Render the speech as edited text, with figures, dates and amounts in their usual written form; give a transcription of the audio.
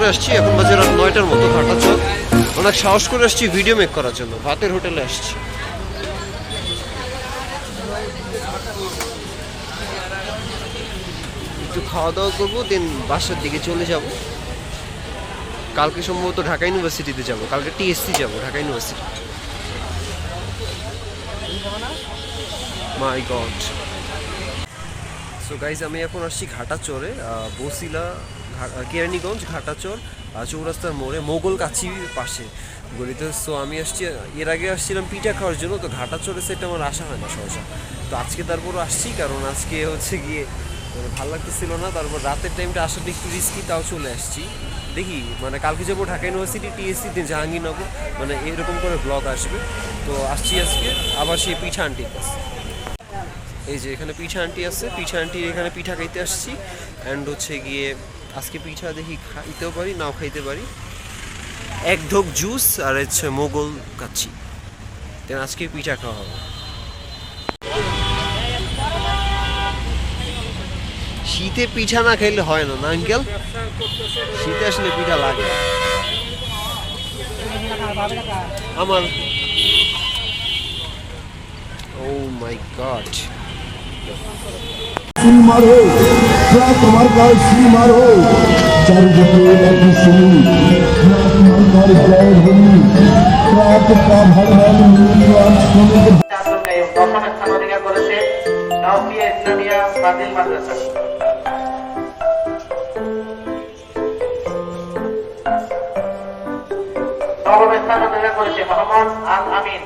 চরে আসছি, এখন বাজে রাত 9টার মতো। ঘাটা চর অনেক সাহস করে আসছি ভিডিও মেক করার জন্য, ভাতের হোটেলে আসছি। একটু খাওয়া দাওয়া করবো, দেন বাসার দিকে চলে যাব। কালকে সম্ভবত ঢাকা ইউনিভার্সিটিতে যাব, কালকে টিএসসি যাব, ঢাকা ইউনিভার্সিটি। মাই গড। সো গাইজ, আমি এখন আসছি ঘাটা চরে, বসিলা কেরানীগঞ্জ ঘাটাচর চৌরাস্তার মোড়ে মোগল কাছির পাশে গলিতে। সো আমি আসছি, এর আগে আসছিলাম পিঠা খাওয়ার জন্য, তো ঘাটাচরে সেটা আমার আসা হয় না সহসা। তো আজকে তারপরও আসছি, কারণ আজকে হচ্ছে গিয়ে মানে ভালো লাগতেছিল না। তারপর রাতের টাইমটা আসাটা একটু রিস্কি, তাও চলে আসছি। দেখি মানে কালকে যাবো ঢাকা ইউনিভার্সিটি, টিএসসিতে জাহাঙ্গীরনগর, মানে এরকম করে ব্লগ আসবে। তো আসছি আজকে আবার সেই পিঠা আন্টির কাছে। এই যে এখানে পিঠা আন্টি আছে, পিঠা আন্টির এখানে পিঠা খাইতে আসছি। অ্যান্ড হচ্ছে গিয়ে আজকে পিঠা দেখি খাইতেও পারি, নাও খাইতে পারি। এক ঢোক জুস আর হচ্ছে মোগল কাচ্ছি, দেন আজকে পিঠা খাওয়া হবে। শীতে পিঠা না খাইলে হয় না, না আঙ্কেল? শীতে আসলে পিঠা লাগে আমার। ও মাই গড। মারো তোমার গায়ে শ্রী মারো, চারিদিকে একই শুনি তোমার জয়ের বলি, ভগবান দশম স্থান অধিকার করেছে তাওফিয়া ইসলামিয়া ফাজিল মাদ্রাসা। নবম স্থান অধিকার করেছে মোহাম্মদ আল আমিন।